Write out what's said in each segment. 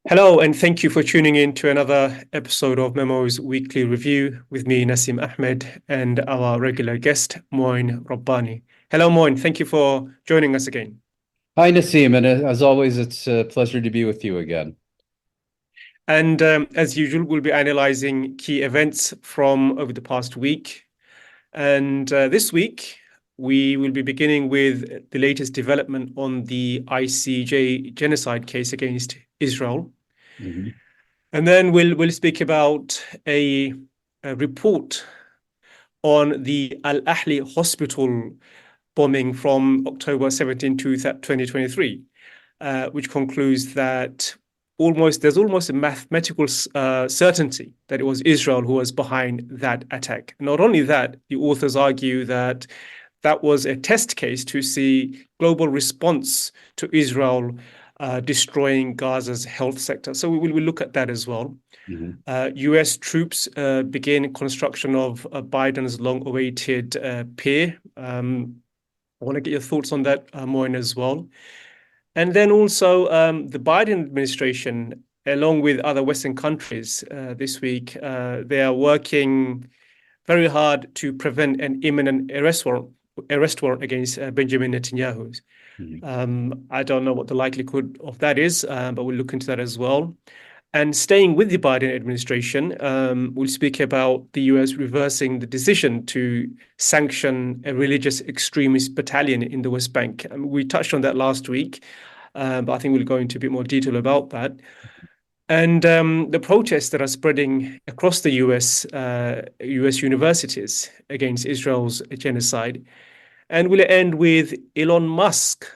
Hello, and thank you for tuning in to another episode of MEMO's Weekly Review with me, Nasim Ahmed, and our regular guest, Mouin Rabbani. Hello, Mouin. Thank you for joining us again. Hi, Nasim, and as always, it's a pleasure to be with you again. And as usual, we'll be analyzing key events from over the past week. And this week, we will be beginning with the latest development on the ICJ genocide case against Israel. Mhm. And then we'll speak about a report on the Al-Ahli Hospital bombing from October 17 to 2023, which concludes that there's almost a mathematical certainty that it was Israel who was behind that attack. Not only that, the authors argue that that was a test case to see global response to Israel destroying Gaza's health sector. So we will look at that as well. Mhm. US troops begin construction of Biden's long-awaited pier. I want to get your thoughts on that, Moin, as well. And then also the Biden administration, along with other Western countries this week, they are working very hard to prevent an imminent arrest warrant against Benjamin Netanyahu. Mhm. I don't know what the likelihood of that is, but we'll look into that as well. And staying with the Biden administration, we'll speak about the US reversing the decision to sanction a religious extremist battalion in the West Bank. We touched on that last week, but I think we'll go into a bit more detail about that. And the protests that are spreading across the US universities against Israel's genocide. And we'll end with Elon Musk,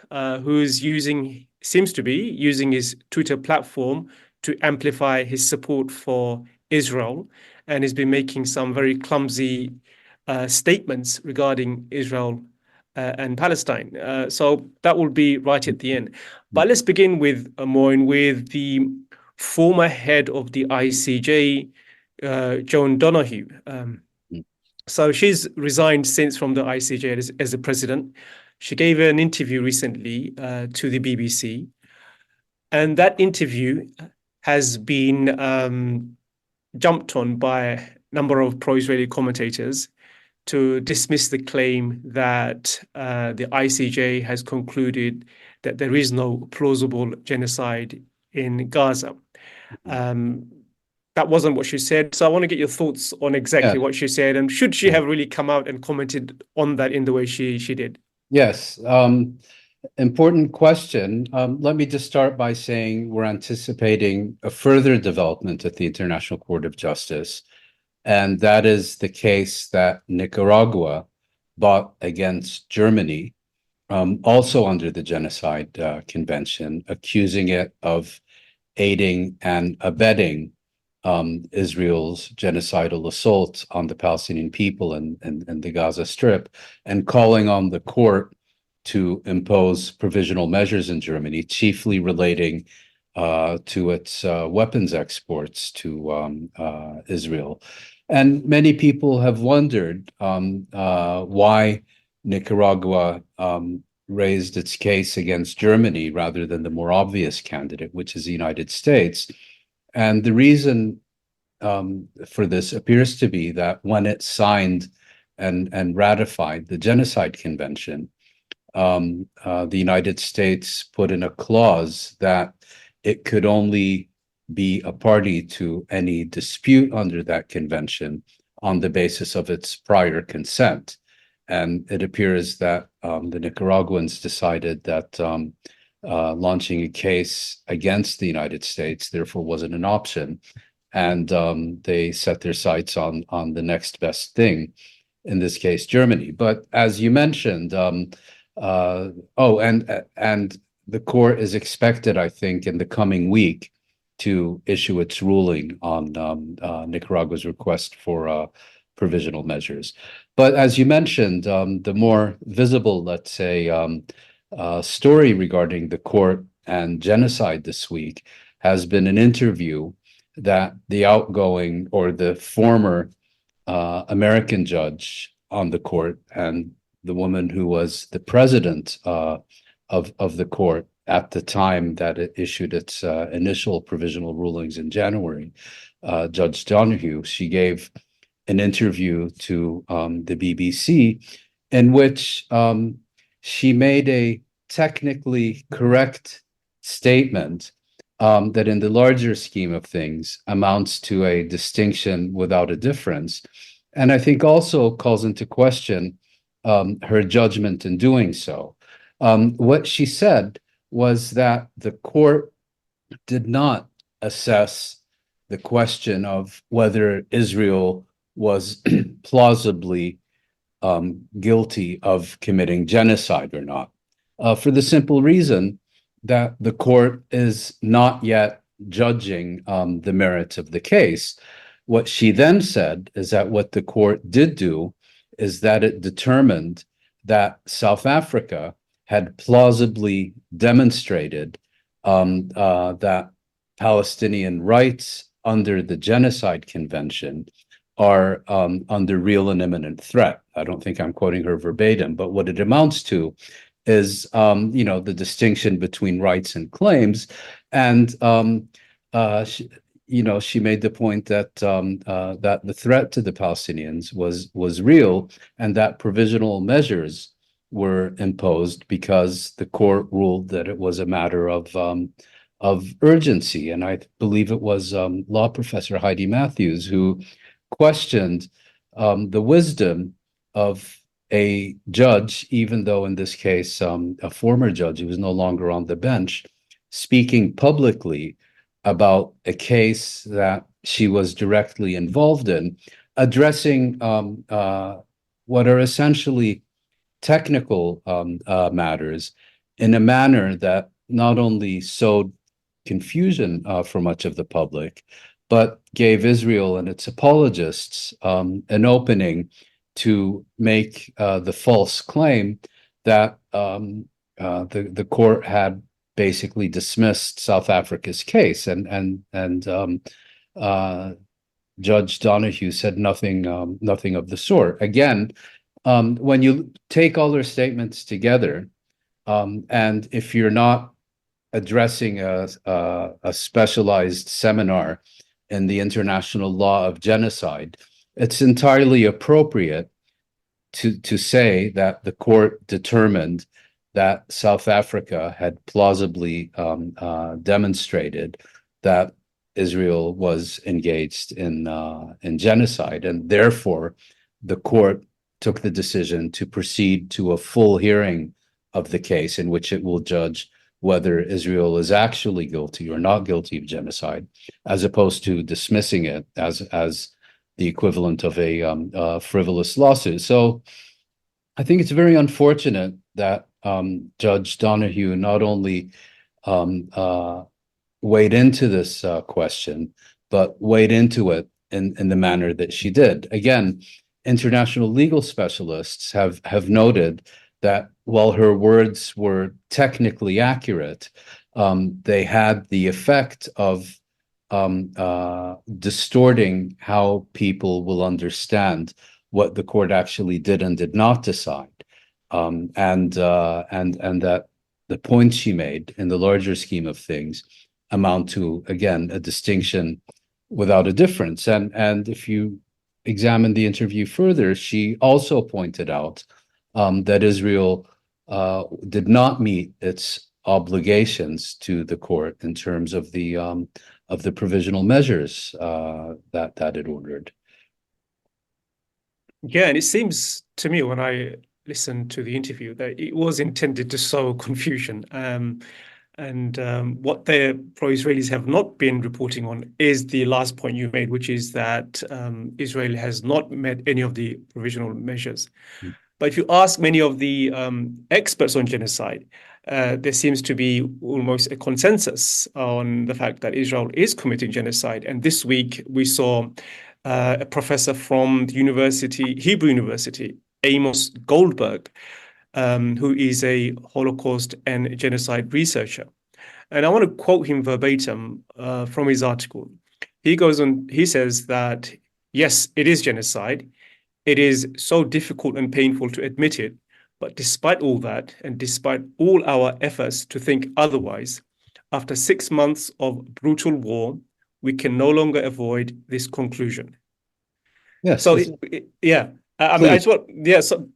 seems to be using his Twitter platform to amplify his support for Israel, and has been making some very clumsy statements regarding Israel and Palestine. So that will be right at the end. But let's begin with Moin, with the former head of the ICJ, Joan Donoghue. So she's resigned since from the ICJ as the president. She gave an interview recently to the BBC, and that interview has been jumped on by a number of pro-Israeli commentators to dismiss the claim that the ICJ has concluded that there is no plausible genocide in Gaza. Um, that wasn't what she said. So I want to get your thoughts on Yeah, exactly what she said, and should she yeah. have really come out and commented on that in the way she did? Yes. Important question. Let me just start by saying we're anticipating a further development at the International Court of Justice, and that is the case that Nicaragua brought against Germany, also under the Genocide Convention, accusing it of aiding and abetting Israel's genocidal assault on the Palestinian people and the Gaza Strip, and calling on the court to impose provisional measures in Germany, chiefly relating to its weapons exports to Israel. And many people have wondered why Nicaragua raised its case against Germany rather than the more obvious candidate, which is the United States. And the reason for this appears to be that when it signed and ratified the Genocide Convention, the United States put in a clause that it could only be a party to any dispute under that convention on the basis of its prior consent. And it appears that the Nicaraguans decided that launching a case against the United States therefore wasn't an option, and they set their sights on the next best thing, in this case, Germany. But as you mentioned, and the court is expected, I think, in the coming week to issue its ruling on Nicaragua's request for provisional measures. But as you mentioned, the more visible, let's say, story regarding the court and genocide this week has been an interview that the outgoing or the former American judge on the court and the woman who was the president of the court at the time that it issued its initial provisional rulings in January, Judge Donoghue, she gave an interview to the BBC in which she made a technically correct statement that in the larger scheme of things amounts to a distinction without a difference. And I think also calls into question her judgment in doing so. What she said was that the court did not assess the question of whether Israel was plausibly guilty of committing genocide or not, for the simple reason that the court is not yet judging the merits of the case. What she then said is that what the court did do is that it determined that South Africa had plausibly demonstrated that Palestinian rights under the Genocide Convention are under real and imminent threat. I don't think I'm quoting her verbatim, but what it amounts to is, the distinction between rights and claims. And, she made the point that that the threat to the Palestinians was real, and that provisional measures were imposed because the court ruled that it was a matter of urgency. And I believe it was law professor Heidi Matthews who questioned the wisdom of a judge, even though in this case a former judge who was no longer on the bench, speaking publicly about a case that she was directly involved in, addressing what are essentially technical matters in a manner that not only sowed confusion for much of the public, but gave Israel and its apologists an opening to make the false claim that the court had basically dismissed South Africa's case, and Judge Donoghue said nothing of the sort. Again, when you take all their statements together, and if you're not addressing a specialized seminar in the international law of genocide, it's entirely appropriate to say that the court determined that South Africa had plausibly demonstrated that Israel was engaged in genocide, and therefore the court took the decision to proceed to a full hearing of the case in which it will judge whether Israel is actually guilty or not guilty of genocide, as opposed to dismissing it as the equivalent of a frivolous lawsuit. So I think it's very unfortunate that Judge Donoghue not only weighed into this question, but weighed into it in the manner that she did. Again, international legal specialists have noted that while her words were technically accurate, they had the effect of distorting how people will understand what the court actually did and did not decide, and that the points she made in the larger scheme of things amount to, again, a distinction without a difference. And if you examine the interview further, she also pointed out that Israel did not meet its obligations to the court in terms of the provisional measures that it ordered. Yeah, and it seems to me when I listened to the interview that it was intended to sow confusion. And what the pro-Israelis have not been reporting on is the last point you made, which is that Israel has not met any of the provisional measures. Mm. But if you ask many of the experts on genocide, there seems to be almost a consensus on the fact that Israel is committing genocide. And this week we saw a professor from the Hebrew University, Amos Goldberg, who is a Holocaust and genocide researcher. And I want to quote him verbatim from his article. He goes on, he says that, yes, it is genocide. It is so difficult and painful to admit it, But despite all that, and despite all our efforts to think otherwise, after 6 months of brutal war, we can no longer avoid this conclusion. Yes, So, yeah, I mean, I please. just want, yeah, so,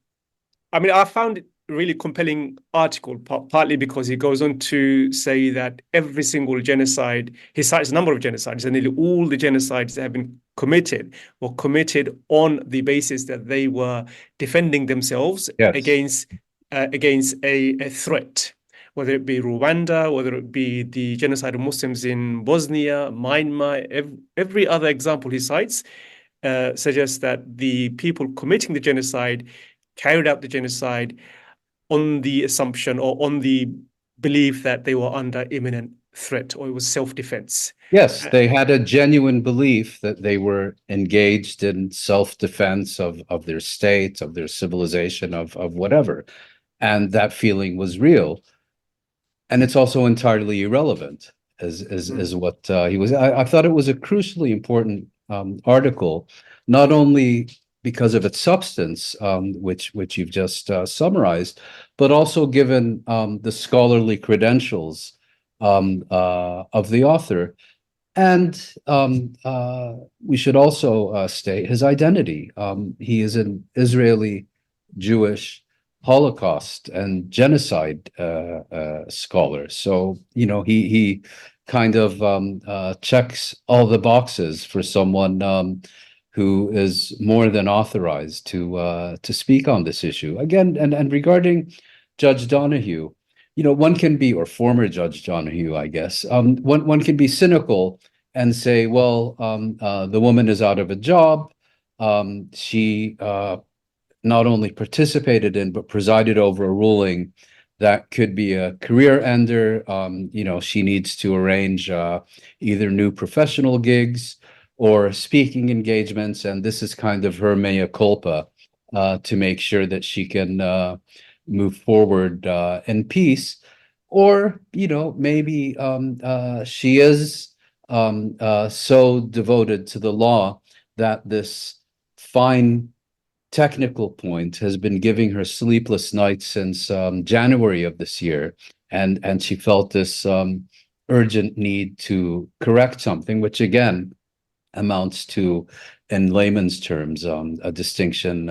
I mean, I found it a really compelling article, partly because he goes on to say that every single genocide, he cites a number of genocides, and nearly all the genocides that have been committed were committed on the basis that they were defending themselves Yes. against a threat, whether it be Rwanda, whether it be the genocide of Muslims in Bosnia, Myanmar, every other example he cites suggests that the people committing the genocide carried out the genocide on the assumption or on the belief that they were under imminent threat or it was self-defense. Yes, they had a genuine belief that they were engaged in self-defense of their state, of their civilization, of whatever. And that feeling was real. And it's also entirely irrelevant as what he was. I thought it was a crucially important article, not only because of its substance, which you've just summarized, but also given the scholarly credentials of the author. And we should also state his identity. He is an Israeli Jewish Holocaust and genocide scholar. So, he kind of checks all the boxes for someone who is more than authorized to speak on this issue. Again, and regarding Judge Donoghue, one can be, or former Judge Donoghue, I guess, one can be cynical and say, well, the woman is out of a job. She not only participated in, but presided over a ruling that could be a career ender. She needs to arrange either new professional gigs or speaking engagements, and this is kind of her mea culpa to make sure that she can move forward in peace. Or, maybe she is so devoted to the law that this fine technical point has been giving her sleepless nights since January of this year, and she felt this urgent need to correct something, which again amounts to, in layman's terms, a distinction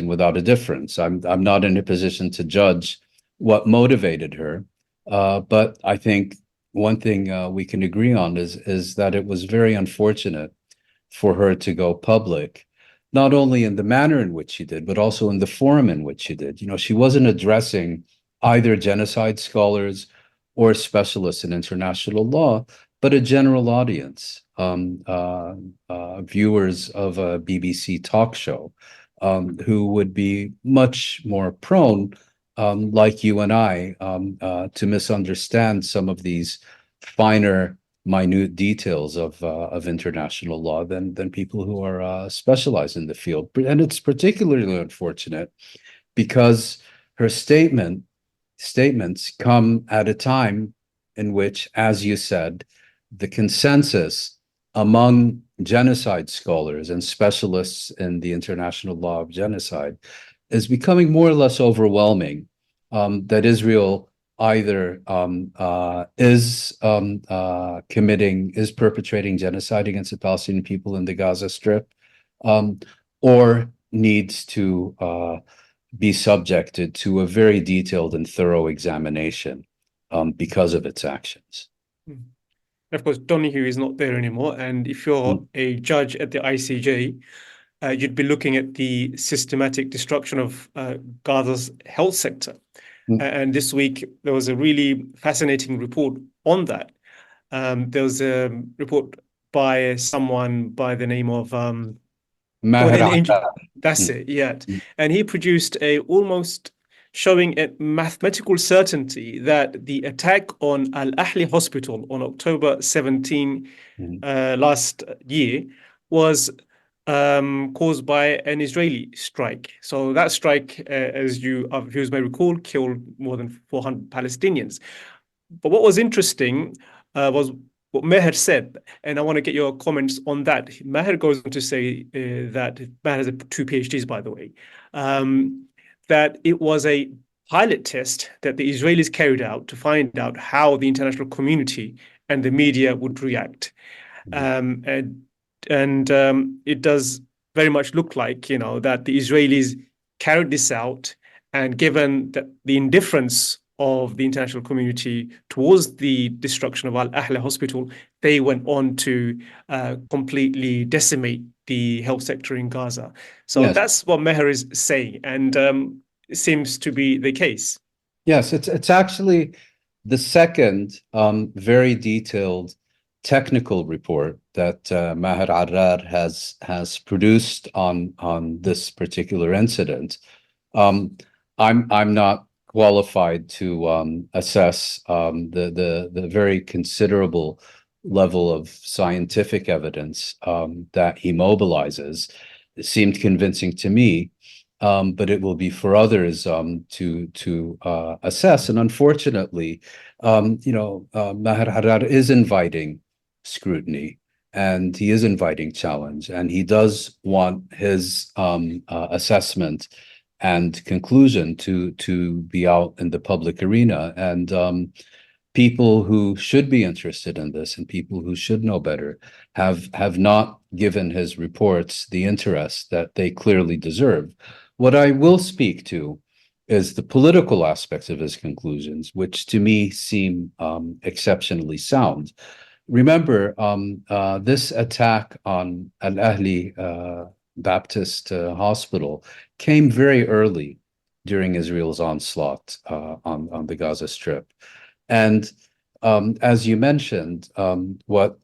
without a difference. I'm not in a position to judge what motivated her, but I think one thing we can agree on is that it was very unfortunate for her to go public, not only in the manner in which she did, but also in the forum in which she did. She wasn't addressing either genocide scholars or specialists in international law, but a general audience, viewers of a BBC talk show, who would be much more prone, like you and I, to misunderstand some of these finer, minute details of international law than people who are specialized in the field. And it's particularly unfortunate because her statements come at a time in which, as you said, the consensus among genocide scholars and specialists in the international law of genocide is becoming more or less overwhelming, that Israel either is perpetrating genocide against the Palestinian people in the Gaza Strip, or needs to be subjected to a very detailed and thorough examination because of its actions. Of course, Donoghue is not there anymore. And if you're a judge at the ICJ, you'd be looking at the systematic destruction of Gaza's health sector. And this week, there was a really fascinating report on that. There was a report by someone by the name of that's it, yeah. And he produced a almost showing at mathematical certainty that the attack on Al-Ahli Hospital on October 17 last year was caused by an Israeli strike. So that strike, as our viewers may recall, killed more than 400 Palestinians. But what was interesting was what Meher said, and I want to get your comments on that. Meher goes on to say that Meher has 2 PhDs, by the way, that it was a pilot test that the Israelis carried out to find out how the international community and the media would react. It does very much look like, that the Israelis carried this out, and given that the indifference of the international community towards the destruction of Al-Ahli Hospital, they went on to completely decimate the health sector in Gaza. So Yes. that's what Meher is saying, and it seems to be the case. Yes, it's actually the second very detailed technical report that Maher Arrar has produced on this particular incident. I'm not qualified to assess the very considerable level of scientific evidence that he mobilizes. It seemed convincing to me, but it will be for others to assess. And unfortunately, Maher Harar is inviting scrutiny, and he is inviting challenge, and he does want his assessment and conclusion to be out in the public arena. And people who should be interested in this and people who should know better have not given his reports the interest that they clearly deserve. What I will speak to is the political aspects of his conclusions, which to me seem exceptionally sound. Remember, this attack on Al-Ahli Baptist Hospital came very early during Israel's onslaught on the Gaza Strip. And as you mentioned, what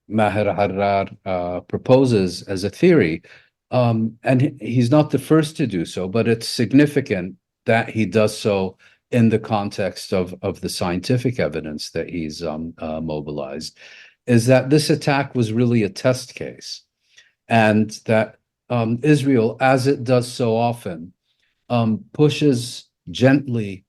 Maher Harrar proposes as a theory, and he's not the first to do so, but it's significant that he does so in the context of the scientific evidence that he's mobilized, is that this attack was really a test case, and that Israel, as it does so often, pushes gently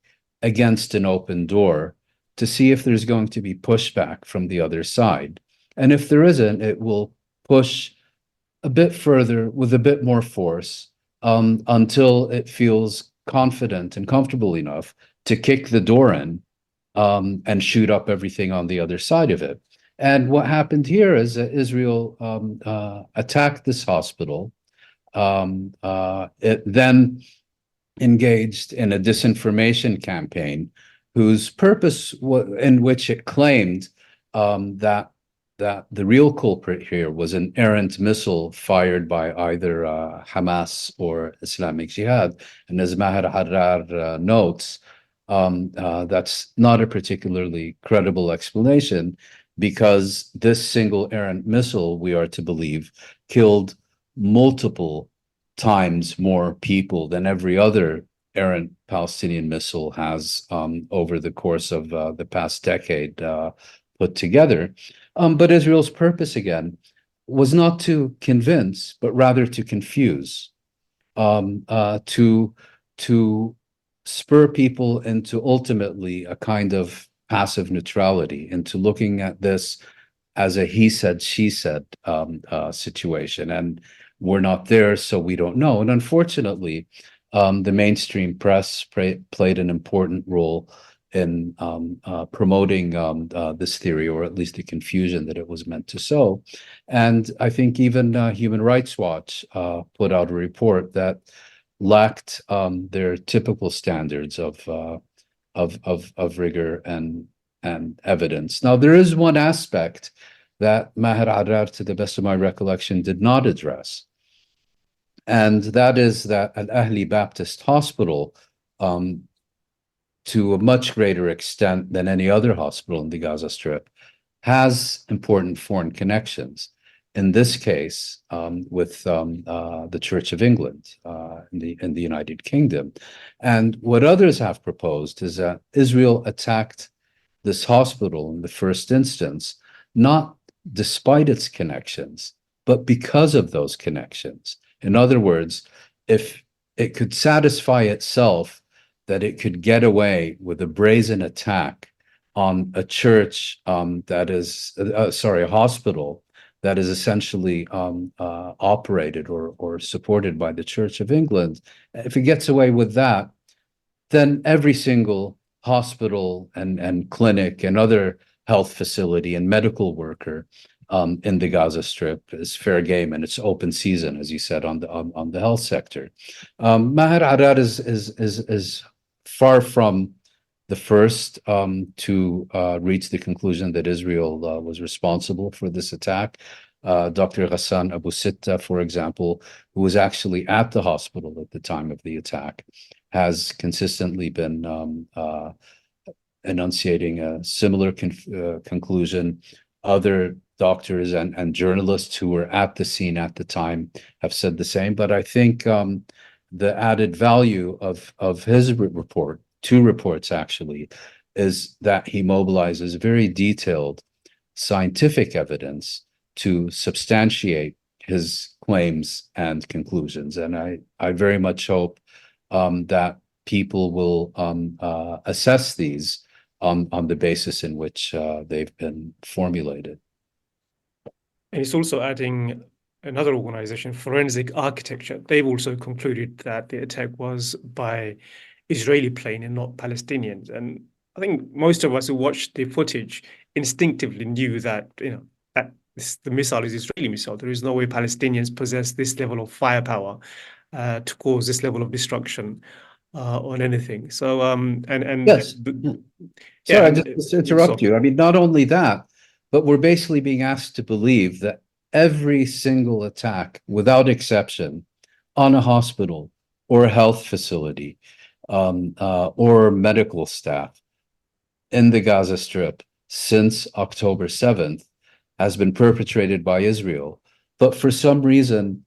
against an open door to see if there's going to be pushback from the other side. And if there isn't, it will push a bit further with a bit more force until it feels confident and comfortable enough to kick the door in and shoot up everything on the other side of it. And what happened here is that Israel attacked this hospital. It then engaged in a disinformation campaign whose purpose in which it claimed that the real culprit here was an errant missile fired by either Hamas or Islamic Jihad. And as Maher Harrar notes, that's not a particularly credible explanation, because this single errant missile, we are to believe, killed multiple times more people than every other errant Palestinian missile has over the course of the past decade put together. But Israel's purpose, again, was not to convince, but rather to confuse, to spur people into ultimately a kind of passive neutrality, into looking at this as a he said, she said situation. And we're not there, so we don't know. And unfortunately, the mainstream press played an important role in promoting this theory, or at least the confusion that it was meant to sow. And I think even Human Rights Watch put out a report that lacked their typical standards of rigor and evidence. Now, there is one aspect that Maher Arrar, to the best of my recollection, did not address. And that is that Al-Ahli Baptist Hospital, to a much greater extent than any other hospital in the Gaza Strip, has important foreign connections. In this case, with the Church of England in the United Kingdom. And what others have proposed is that Israel attacked this hospital in the first instance, not despite its connections, but because of those connections. In other words, if it could satisfy itself that it could get away with a brazen attack on a church a hospital that is essentially operated or supported by the Church of England, if it gets away with that, then every single hospital and clinic and other health facility and medical worker in the Gaza Strip is fair game, and it's open season, as you said, on the health sector. Maher Arad is far from the first to reach the conclusion that Israel was responsible for this attack. Dr. Ghassan Abu Sitta, for example, who was actually at the hospital at the time of the attack, has consistently been enunciating a similar conclusion. Other doctors and journalists who were at the scene at the time have said the same. But I think the added value of his report, two reports actually, is that he mobilizes very detailed scientific evidence to substantiate his claims and conclusions. And I very much hope that people will assess these on the basis in which they've been formulated. And it's also adding another organization, Forensic Architecture. They've also concluded that the attack was by Israeli plane and not Palestinians. And I think most of us who watched the footage instinctively knew that, that the missile is Israeli missile. There is no way Palestinians possess this level of firepower to cause this level of destruction on anything. So, yes. Sorry, I just interrupt you. I mean, not only that, but we're basically being asked to believe that every single attack, without exception, on a hospital or a health facility or medical staff in the Gaza Strip since October 7th has been perpetrated by Israel. But for some reason,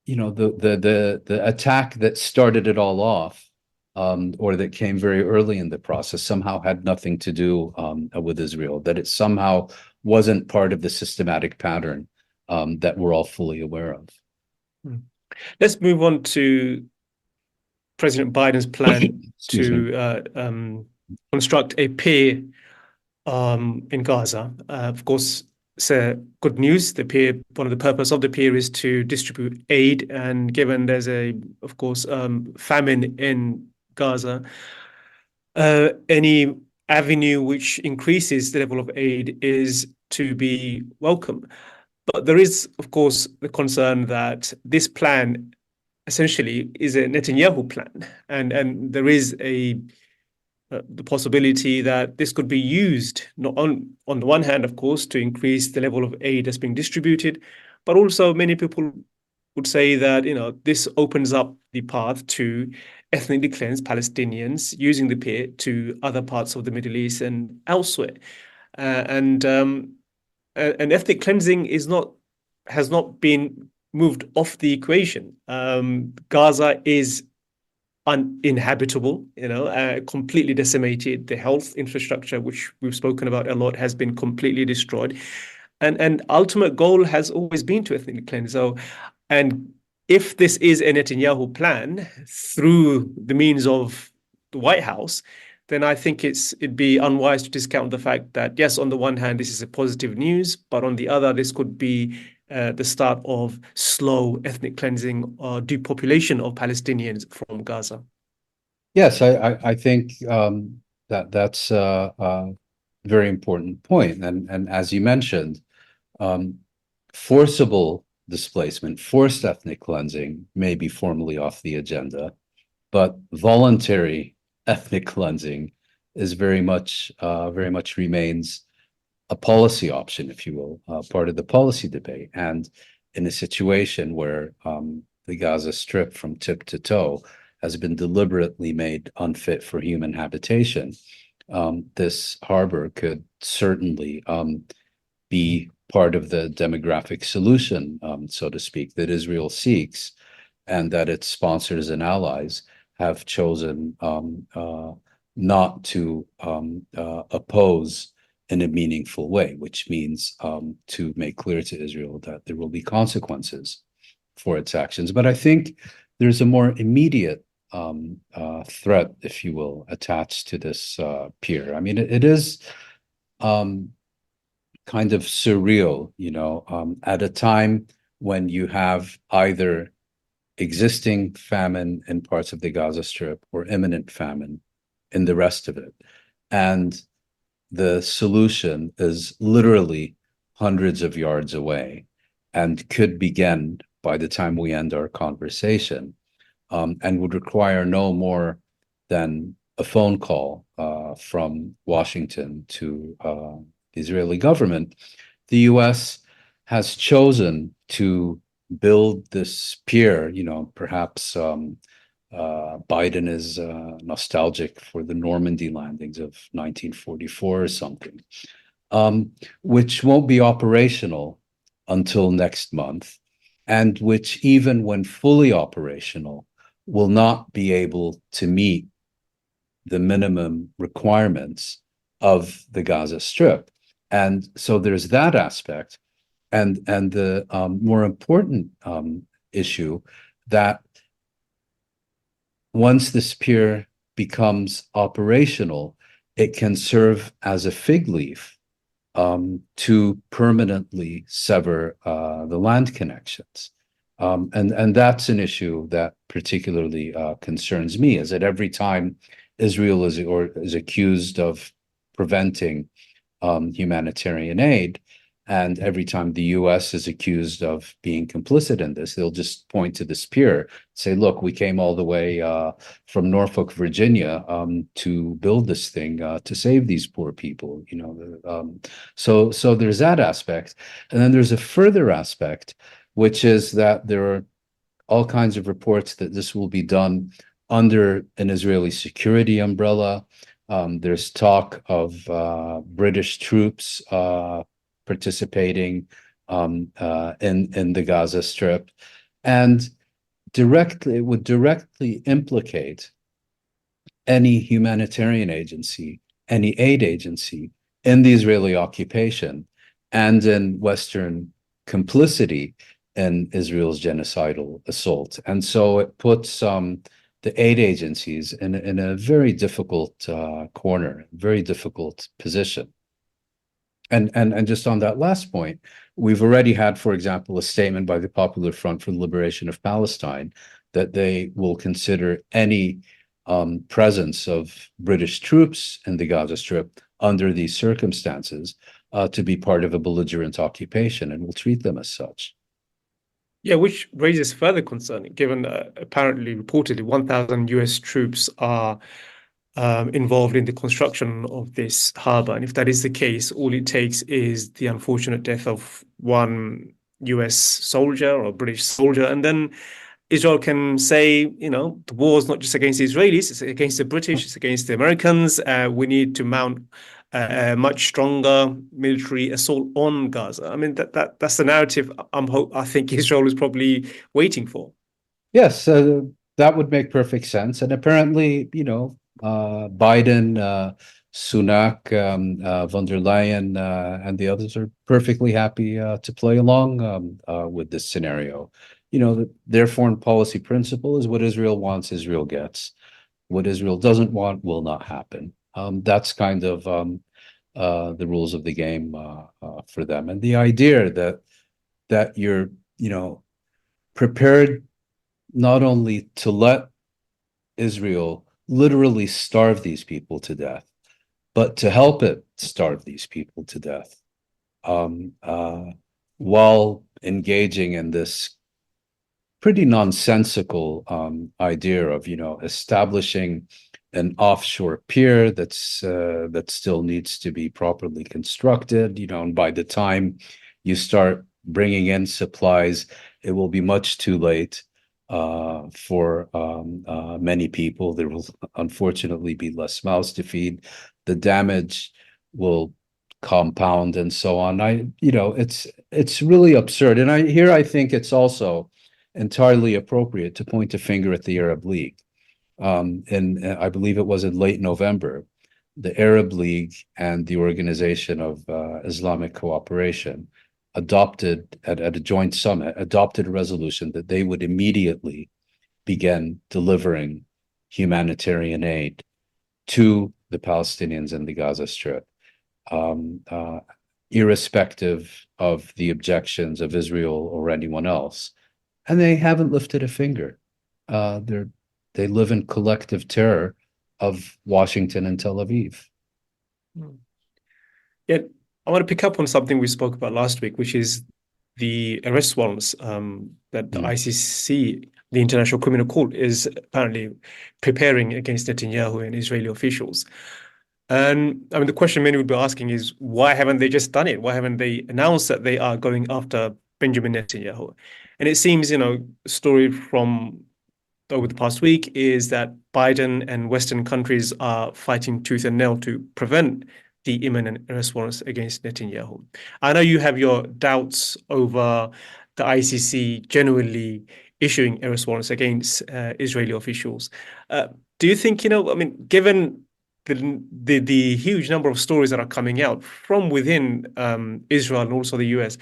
the attack that started it all off, or that came very early in the process, somehow had nothing to do with Israel, that it somehow wasn't part of the systematic pattern that we're all fully aware of. Let's move on to President Biden's plan to construct a pier in Gaza. Of course, it's good news. The pier, one of the purpose of the pier is to distribute aid, and given there's of course, famine in Gaza, any avenue which increases the level of aid is to be welcome. But there is, of course, the concern that this plan essentially is a Netanyahu plan, and there is the possibility that this could be used not on the one hand, of course, to increase the level of aid that's being distributed, but also many people would say that this opens up the path to ethnically cleanse Palestinians using the pier to other parts of the Middle East and elsewhere, and ethnic cleansing has not been moved off the equation. Gaza is uninhabitable, completely decimated. The health infrastructure, which we've spoken about a lot, has been completely destroyed. And ultimate goal has always been to ethnically cleanse. So, and if this is a Netanyahu plan through the means of the White House, then I think it'd be unwise to discount the fact that, yes, on the one hand, this is a positive news, but on the other, this could be the start of slow ethnic cleansing or depopulation of Palestinians from Gaza. Yes, I think that's a very important point. And as you mentioned, forcible displacement, forced ethnic cleansing may be formally off the agenda, but voluntary ethnic cleansing is very much remains a policy option, if you will, part of the policy debate. And in a situation where the Gaza Strip from tip to toe has been deliberately made unfit for human habitation, this harbor could certainly be part of the demographic solution, so to speak, that Israel seeks, and that its sponsors and allies have chosen not to oppose in a meaningful way, which means to make clear to Israel that there will be consequences for its actions. But I think there's a more immediate threat, if you will, attached to this pier. I mean, it is kind of surreal, at a time when you have either existing famine in parts of the Gaza Strip or imminent famine in the rest of it. And the solution is literally hundreds of yards away and could begin by the time we end our conversation, and would require no more than a phone call from Washington to the Israeli government. The US has chosen to build this pier. Perhaps Biden is nostalgic for the Normandy landings of 1944 or something, which won't be operational until next month, and which, even when fully operational, will not be able to meet the minimum requirements of the Gaza Strip. And so there's that aspect. And the more important issue that once this pier becomes operational, it can serve as a fig leaf to permanently sever the land connections. And that's an issue that particularly concerns me, is that every time Israel is accused of preventing humanitarian aid, and every time the US is accused of being complicit in this, they'll just point to this pier, say, look, we came all the way from Norfolk, Virginia, to build this thing to save these poor people. So there's that aspect. And then there's a further aspect, which is that there are all kinds of reports that this will be done under an Israeli security umbrella. There's talk of British troops participating in the Gaza Strip, and it would directly implicate any humanitarian agency, any aid agency in the Israeli occupation, and in Western complicity in Israel's genocidal assault. And so it puts the aid agencies in a very difficult corner, very difficult position. And just on that last point, we've already had, for example, a statement by the Popular Front for the Liberation of Palestine that they will consider any presence of British troops in the Gaza Strip under these circumstances to be part of a belligerent occupation, and will treat them as such. Yeah, which raises further concern, given apparently reportedly 1,000 US troops are involved in the construction of this harbor. And if that is the case, all it takes is the unfortunate death of one US soldier or British soldier. And then Israel can say, the war is not just against the Israelis, it's against the British, it's against the Americans. We need to mount a much stronger military assault on Gaza. I mean, that's the narrative I think Israel is probably waiting for. Yes, that would make perfect sense. And apparently, Biden, Sunak, von der Leyen, and the others are perfectly happy to play along with this scenario. Their foreign policy principle is what Israel wants, Israel gets. What Israel doesn't want will not happen. That's kind of the rules of the game for them. And the idea that you're, prepared not only to let Israel literally starve these people to death, but to help it starve these people to death, while engaging in this pretty nonsensical idea of, establishing an offshore pier that still needs to be properly constructed, and by the time you start bringing in supplies, it will be much too late for many people. There will unfortunately be less mouths to feed. The damage will compound and so on. It's really absurd. And I think it's also entirely appropriate to point a finger at the Arab League. And I believe it was in late November, the Arab League and the Organization of Islamic Cooperation adopted at a joint summit, adopted a resolution that they would immediately begin delivering humanitarian aid to the Palestinians in the Gaza Strip. irrespective of the objections of Israel or anyone else. And they haven't lifted a finger. They live in collective terror of Washington and Tel Aviv. Yeah, I want to pick up on something we spoke about last week, which is the arrest warrants that the ICC, the International Criminal Court, is apparently preparing against Netanyahu and Israeli officials. And I mean, the question many would be asking is, why haven't they just done it? Why haven't they announced that they are going after Benjamin Netanyahu? And it seems, a story from over the past week is that Biden and Western countries are fighting tooth and nail to prevent the imminent arrest warrants against Netanyahu. I know you have your doubts over the ICC genuinely issuing arrest warrants against Israeli officials. Do you think, given the huge number of stories that are coming out from within Israel and also the US,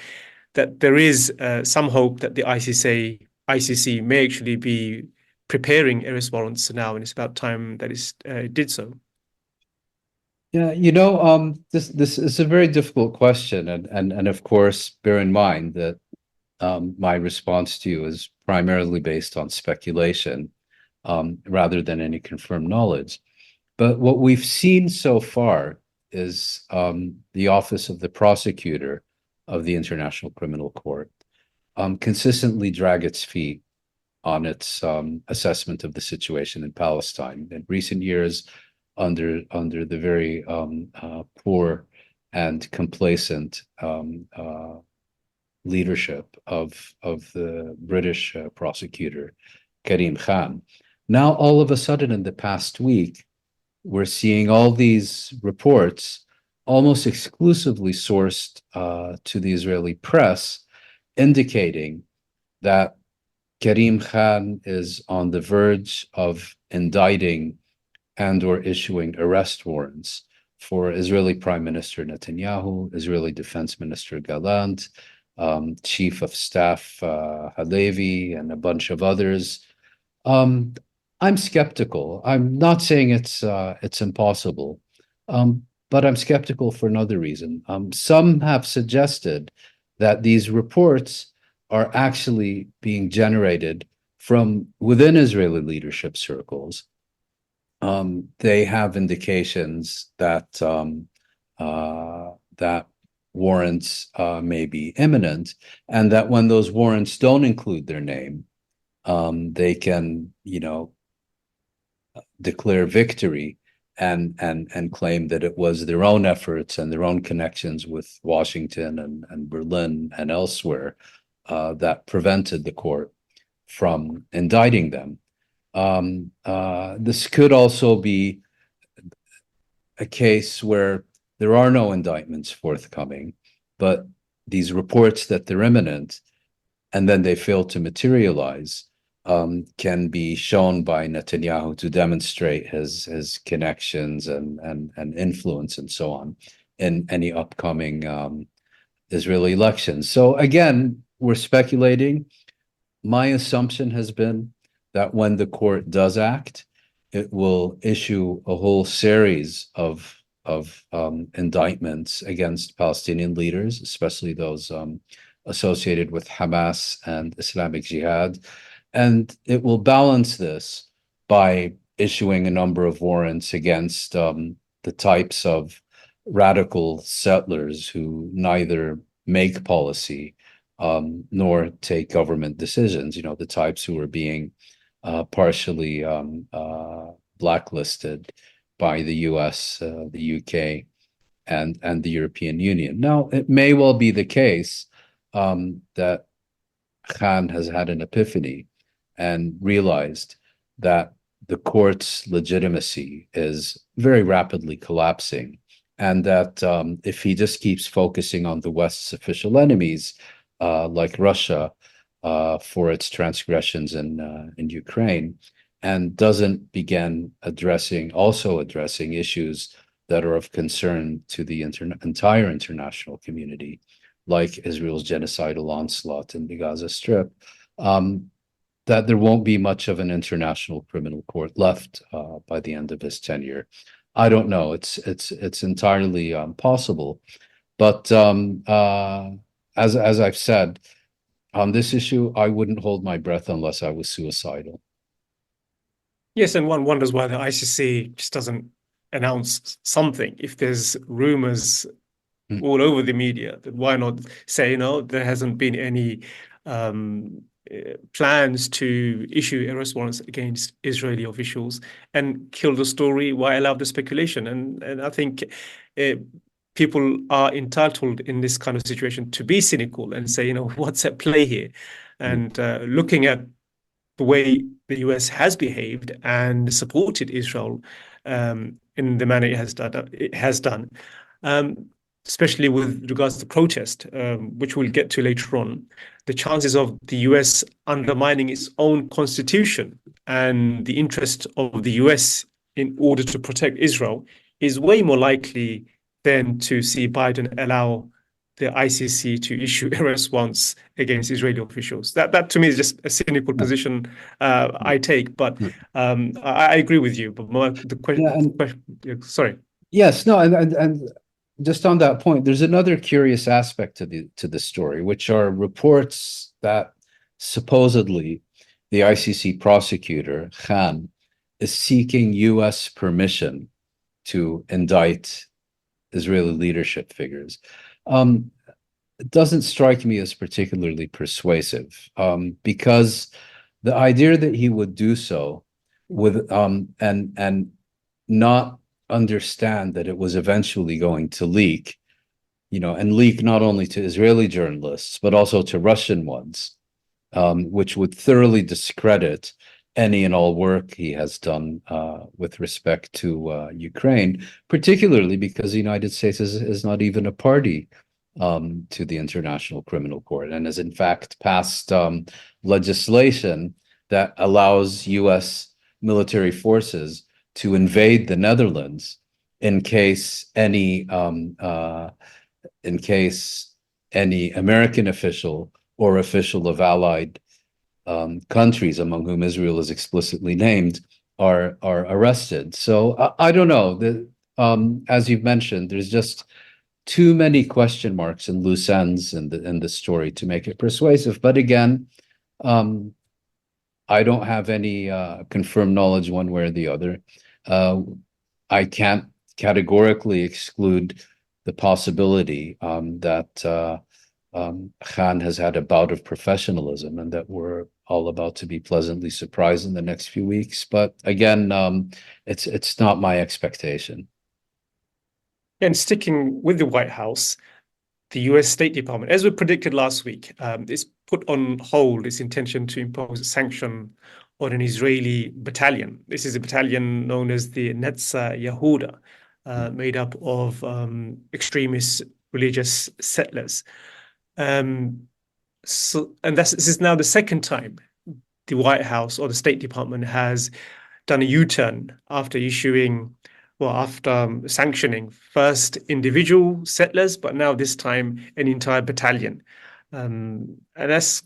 that there is some hope that the ICC may actually be preparing arrest warrants now, and it's about time that it did so? Yeah, this is a very difficult question, and of course, bear in mind that my response to you is primarily based on speculation rather than any confirmed knowledge. But what we've seen so far is the Office of the Prosecutor of the International Criminal Court consistently drag its feet on its assessment of the situation in Palestine. In recent years, under the very poor and complacent leadership of the British prosecutor, Karim Khan. Now, all of a sudden, in the past week, we're seeing all these reports almost exclusively sourced to the Israeli press, indicating that Karim Khan is on the verge of indicting and or issuing arrest warrants for Israeli Prime Minister Netanyahu, Israeli Defense Minister Gallant, Chief of Staff Halevi, and a bunch of others. I'm skeptical. I'm not saying it's impossible, but I'm skeptical for another reason. Some have suggested that these reports are actually being generated from within Israeli leadership circles. They have indications that that warrants may be imminent, and that when those warrants don't include their name, they can, declare victory and claim that it was their own efforts and their own connections with Washington and Berlin and elsewhere that prevented the court from indicting them. This could also be a case where there are no indictments forthcoming, but these reports that they're imminent and then they fail to materialize can be shown by Netanyahu to demonstrate his connections and influence and so on in any upcoming Israeli elections. So again, we're speculating. My assumption has been that when the court does act, it will issue a whole series of indictments against Palestinian leaders, especially those associated with Hamas and Islamic Jihad. And it will balance this by issuing a number of warrants against the types of radical settlers who neither make policy nor take government decisions, the types who are being partially blacklisted by the US, the UK, and the European Union. Now, it may well be the case that Khan has had an epiphany and realized that the court's legitimacy is very rapidly collapsing, and that if he just keeps focusing on the West's official enemies, like Russia, for its transgressions in Ukraine, and doesn't begin addressing issues that are of concern to the entire international community, like Israel's genocidal onslaught in the Gaza Strip, that there won't be much of an international criminal court left by the end of his tenure. I don't know. It's entirely possible, But as I've said, on this issue, I wouldn't hold my breath unless I was suicidal. Yes, and one wonders why the ICC just doesn't announce something. If there's rumors Mm. all over the media, then why not say, there hasn't been any plans to issue arrest warrants against Israeli officials, and kill the story? Why allow the speculation? And I think uh, people are entitled in this kind of situation to be cynical and say, what's at play here? And looking at the way the US has behaved and supported Israel in the manner it has done, especially with regards to protest, which we'll get to later on. The chances of the US undermining its own constitution and the interest of the US in order to protect Israel is way more likely than to see Biden allow the ICC to issue arrest warrants against Israeli officials. That to me is just a cynical position I take, but I agree with you. But the question, sorry. Yes, no, and just on that point, there's another curious aspect to the story, which are reports that supposedly the ICC prosecutor Khan is seeking U.S. permission to indict Israeli leadership figures. It doesn't strike me as particularly persuasive, because the idea that he would do so with and not understand that it was eventually going to leak, and leak not only to Israeli journalists, but also to Russian ones, which would thoroughly discredit any and all work he has done with respect to Ukraine, particularly because the United States is not even a party to the International Criminal Court, and has in fact passed legislation that allows U.S. military forces to invade the Netherlands in case any American official or official of allied countries, among whom Israel is explicitly named, are arrested. So I don't know. As you've mentioned, there's just too many question marks and loose ends in the story to make it persuasive. But again, I don't have any confirmed knowledge one way or the other. I can't categorically exclude the possibility that Khan has had a bout of professionalism and that we're all about to be pleasantly surprised in the next few weeks. But again, it's not my expectation. And sticking with the White House, the US State Department, as we predicted last week, is put on hold its intention to impose a sanction on an Israeli battalion. This is a battalion known as the Netza Yehuda, made up of extremist religious settlers. And this is now the second time the White House or the State Department has done a U-turn after sanctioning first individual settlers, but now this time an entire battalion. And that's,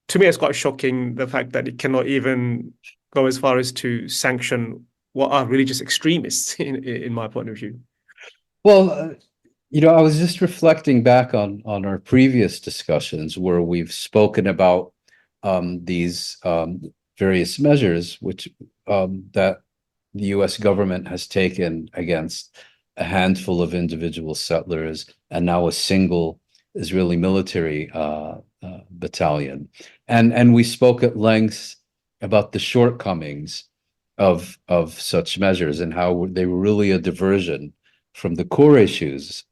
to me, it's quite shocking, the fact that it cannot even go as far as to sanction what are religious extremists, in my point of view. Well, I was just reflecting back on our previous discussions where we've spoken about these various measures which that the U.S. government has taken against a handful of individual settlers and now a single Israeli military battalion. And we spoke at length about the shortcomings of such measures and how they were really a diversion from the core issues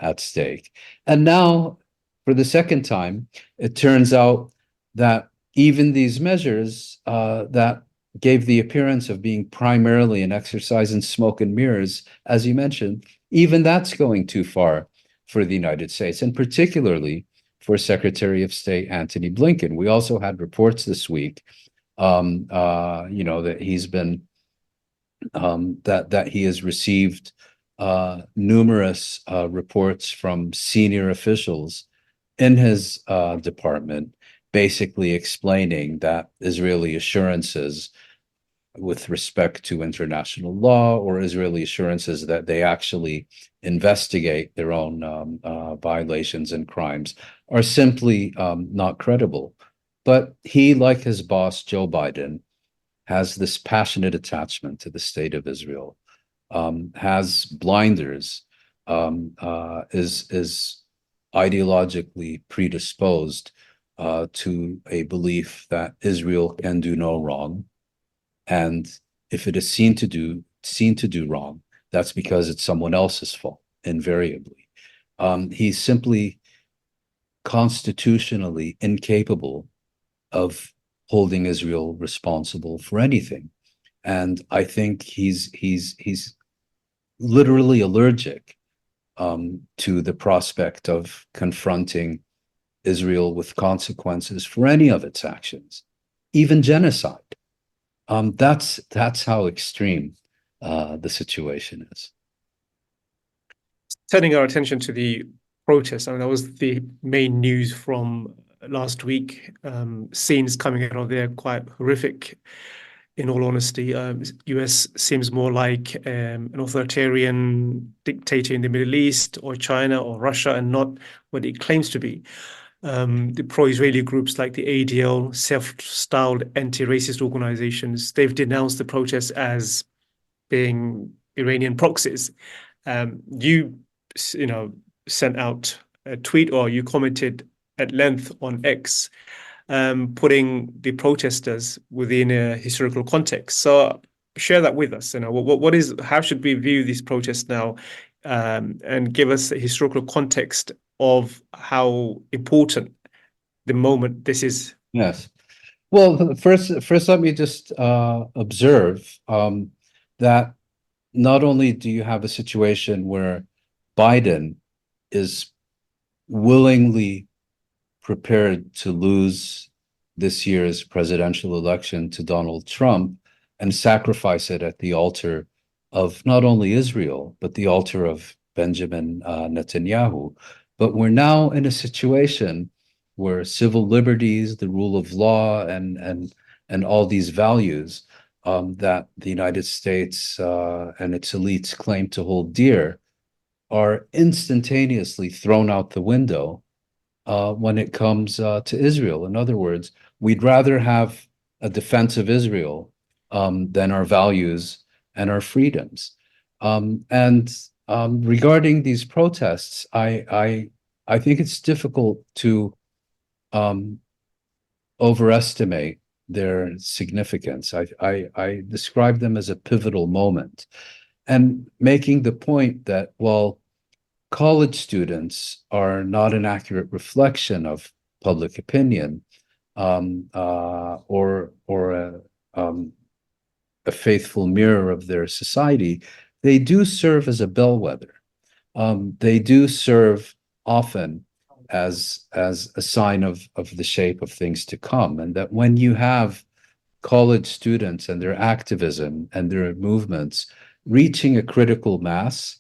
at stake. And now, for the second time, it turns out that even these measures that gave the appearance of being primarily an exercise in smoke and mirrors, as you mentioned, even that's going too far for the United States, and particularly for Secretary of State Antony Blinken. We also had reports this week, that he's been that he has received numerous reports from senior officials in his department, basically explaining that Israeli assurances with respect to international law or Israeli assurances that they actually investigate their own violations and crimes are simply not credible. But he, like his boss, Joe Biden, has this passionate attachment to the state of Israel, has blinders, is ideologically predisposed to a belief that Israel can do no wrong, and if it is seen to do wrong, that's because it's someone else's fault, invariably. He's simply constitutionally incapable of holding Israel responsible for anything. And I think he's literally allergic to the prospect of confronting Israel with consequences for any of its actions, even genocide. That's how extreme the situation is. Turning our attention to the protests, I mean, that was the main news from last week. Scenes coming out of there quite horrific. In all honesty, US seems more like an authoritarian dictator in the Middle East or China or Russia, and not what it claims to be. The pro-Israeli groups like the ADL, self-styled anti-racist organizations, they've denounced the protests as being Iranian proxies. You sent out a tweet, or you commented at length on X, putting the protesters within a historical context. So share that with us. How should we view these protests now, and give us a historical context of how important the moment this is. Yes. Well, first, let me just observe that not only do you have a situation where Biden is willingly prepared to lose this year's presidential election to Donald Trump and sacrifice it at the altar of not only Israel, but the altar of Benjamin Netanyahu. But we're now in a situation where civil liberties, the rule of law, and all these values that the United States and its elites claim to hold dear are instantaneously thrown out the window when it comes to Israel. In other words, we'd rather have a defense of Israel than our values and our freedoms. Regarding these protests, I think it's difficult to overestimate their significance. I describe them as a pivotal moment, and making the point that while college students are not an accurate reflection of public opinion or a faithful mirror of their society, they do serve as a bellwether. They do serve often as a sign of the shape of things to come, and that when you have college students and their activism and their movements reaching a critical mass,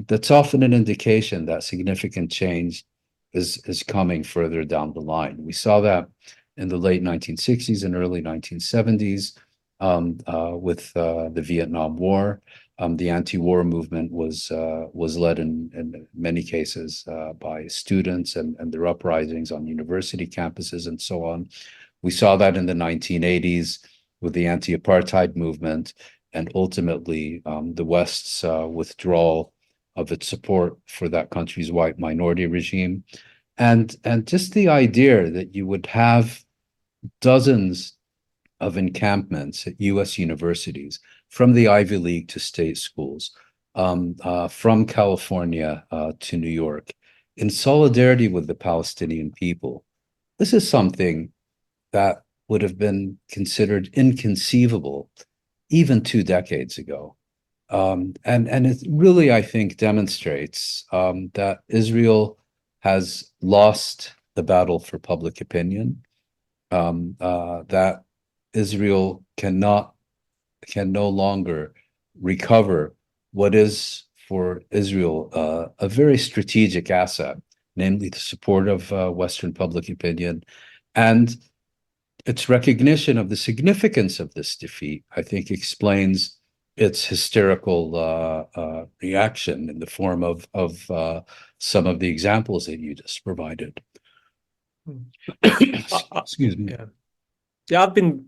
that's often an indication that significant change is coming further down the line. We saw that in the late 1960s and early 1970s with the Vietnam War. The anti-war movement was led in many cases by students and their uprisings on university campuses and so on. We saw that in the 1980s with the anti-apartheid movement, and ultimately the West's withdrawal of its support for that country's white minority regime. And just the idea that you would have dozens of encampments at US universities, from the Ivy League to state schools, from California to New York, in solidarity with the Palestinian people. This is something that would have been considered inconceivable even 2 decades ago. And it really, I think, demonstrates that Israel has lost the battle for public opinion, that Israel can no longer recover what is for Israel a very strategic asset, namely the support of Western public opinion, and its recognition of the significance of this defeat, I think, explains its hysterical reaction in the form of some of the examples that you just provided. Excuse me. Yeah. Yeah, I've been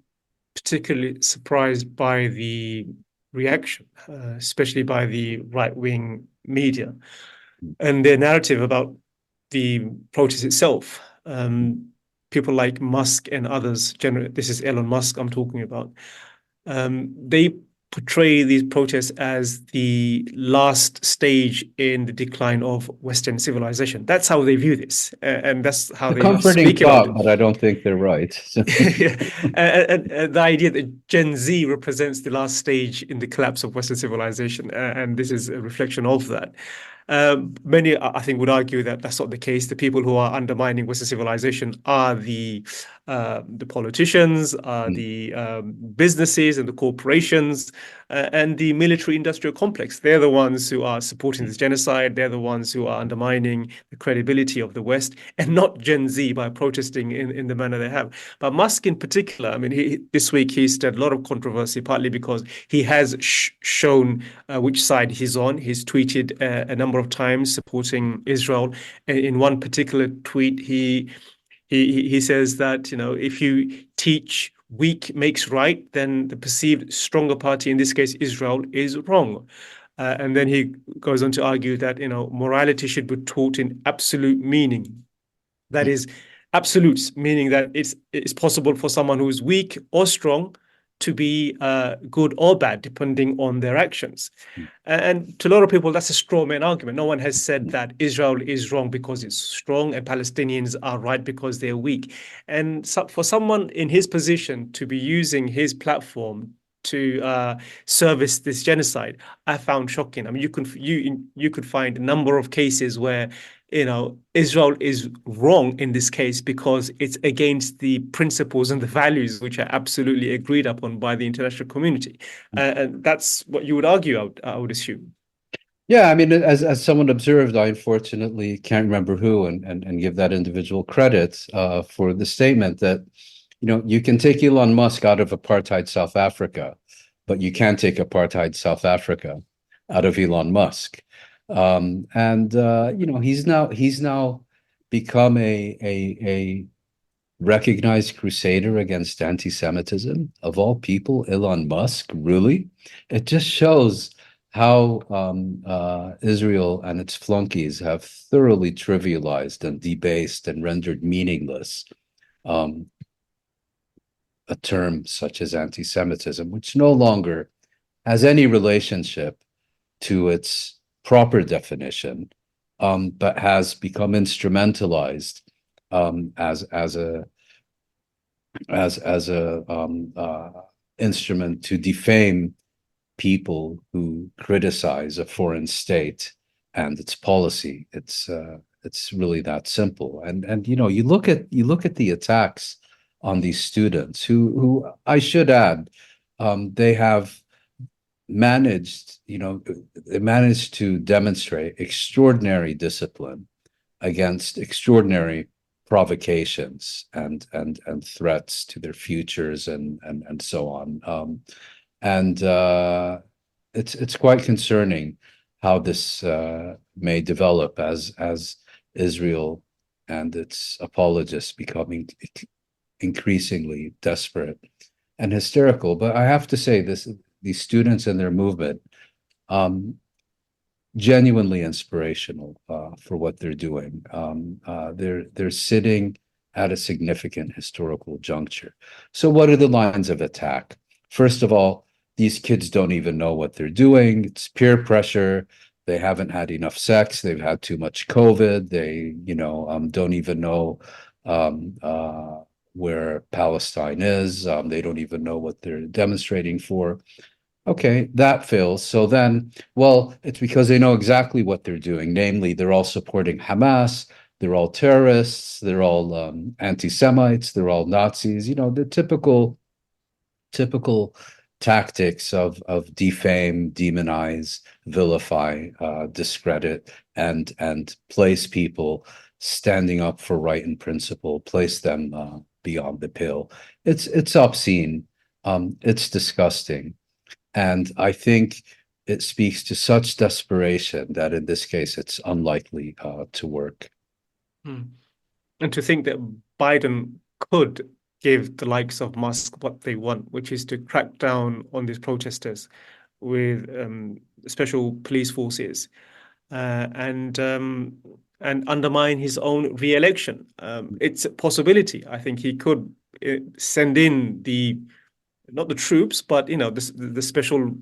particularly surprised by the reaction, especially by the right-wing media and their narrative about the protest itself. People like Musk and others, this is Elon Musk I'm talking about, they portray these protests as the last stage in the decline of Western civilization. That's how they view this, and that's how A they comforting speak about thought, it. but I don't think they're right. Yeah. And the idea that Gen Z represents the last stage in the collapse of Western civilization, and this is a reflection of that. Many, I think, would argue that that's not the case. The people who are undermining Western civilization are the politicians, the businesses and the corporations, and the military-industrial complex. They're the ones who are supporting this genocide. They're the ones who are undermining the credibility of the West, and not Gen Z by protesting in the manner they have. But Musk in particular, I mean, this week he stirred a lot of controversy, partly because he has shown which side he's on. He's tweeted a number of times supporting Israel. In one particular tweet, he says that, you know, if you teach weak makes right, then the perceived stronger party, in this case Israel, is wrong. And then he goes on to argue that, you know, morality should be taught in absolute meaning. That is absolutes, meaning that it's possible for someone who is weak or strong to be good or bad, depending on their actions. And to a lot of people, that's a straw man argument. No one has said that Israel is wrong because it's strong and Palestinians are right because they're weak. And so for someone in his position to be using his platform to service this genocide, I found shocking. I mean, you could find a number of cases where, you know, Israel is wrong in this case because it's against the principles and the values which are absolutely agreed upon by the international community. And that's what you would argue, I would assume. Yeah, I mean, as someone observed, I unfortunately can't remember who and give that individual credit for the statement that, you know, you can take Elon Musk out of apartheid South Africa, but you can't take apartheid South Africa out of Elon Musk. You know, he's now become a recognized crusader against anti-Semitism. Of all people, Elon Musk, really? It just shows how Israel and its flunkies have thoroughly trivialized and debased and rendered meaningless a term such as anti-Semitism, which no longer has any relationship to its proper definition, but has become instrumentalized as a instrument to defame people who criticize a foreign state and its policy. It's really that simple. And you know, you look at the attacks on these students who I should add, they have managed, you know, they managed to demonstrate extraordinary discipline against extraordinary provocations and threats to their futures and so on. It's quite concerning how this may develop as Israel and its apologists becoming increasingly desperate and hysterical. But I have to say, these students and their movement, genuinely inspirational for what they're doing. They're sitting at a significant historical juncture. So what are the lines of attack? First of all, these kids don't even know what they're doing. It's peer pressure. They haven't had enough sex. They've had too much COVID. They, you know, don't even know where Palestine is. They don't even know what they're demonstrating for. Okay, that fails. So then, well, it's because they know exactly what they're doing. Namely, they're all supporting Hamas. They're all terrorists. They're all anti-Semites. They're all Nazis. You know, the typical tactics of defame, demonize, vilify, discredit, and place people standing up for right and principle, place them beyond the pale. It's obscene. It's disgusting. And I think it speaks to such desperation that in this case, it's unlikely to work. And to think that Biden could give the likes of Musk what they want, which is to crack down on these protesters with special police forces and undermine his own re-election. It's a possibility. I think he could send in not the troops, but the special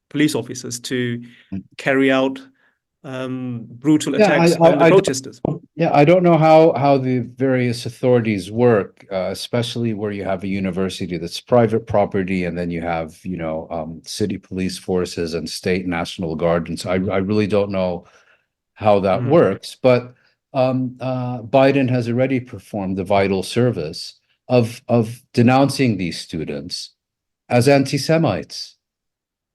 police officers to carry out brutal attacks on the protesters. I don't know how the various authorities work, especially where you have a university that's private property, and then you have city police forces and state National Guard, and so I really don't know how that works. But Biden has already performed the vital service of denouncing these students as anti-Semites.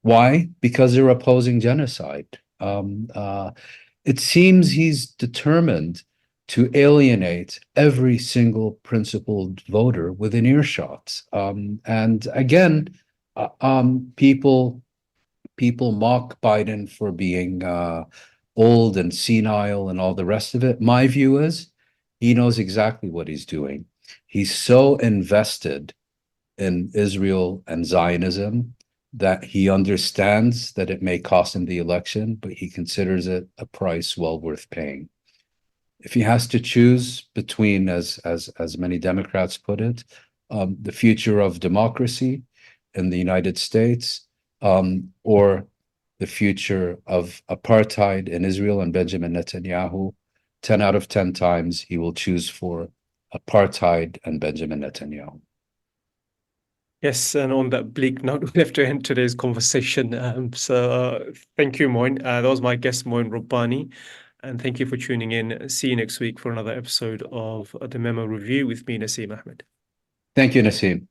Why? Because they're opposing genocide. It seems he's determined to alienate every single principled voter within earshot. And again, people mock Biden for being old and senile and all the rest of it. My view is he knows exactly what he's doing. He's so invested in Israel and Zionism that he understands that it may cost him the election, but he considers it a price well worth paying. If he has to choose between, as many Democrats put it, the future of democracy in the United States, or the future of apartheid in Israel and Benjamin Netanyahu, 10 out of 10 times he will choose for apartheid and Benjamin Netanyahu. Yes, and on that bleak note, we have to end today's conversation. Thank you, Mouin. That was my guest, Mouin Rabbani. And thank you for tuning in. See you next week for another episode of the MEMO Review with me, Nasim Ahmed. Thank you, Nasim.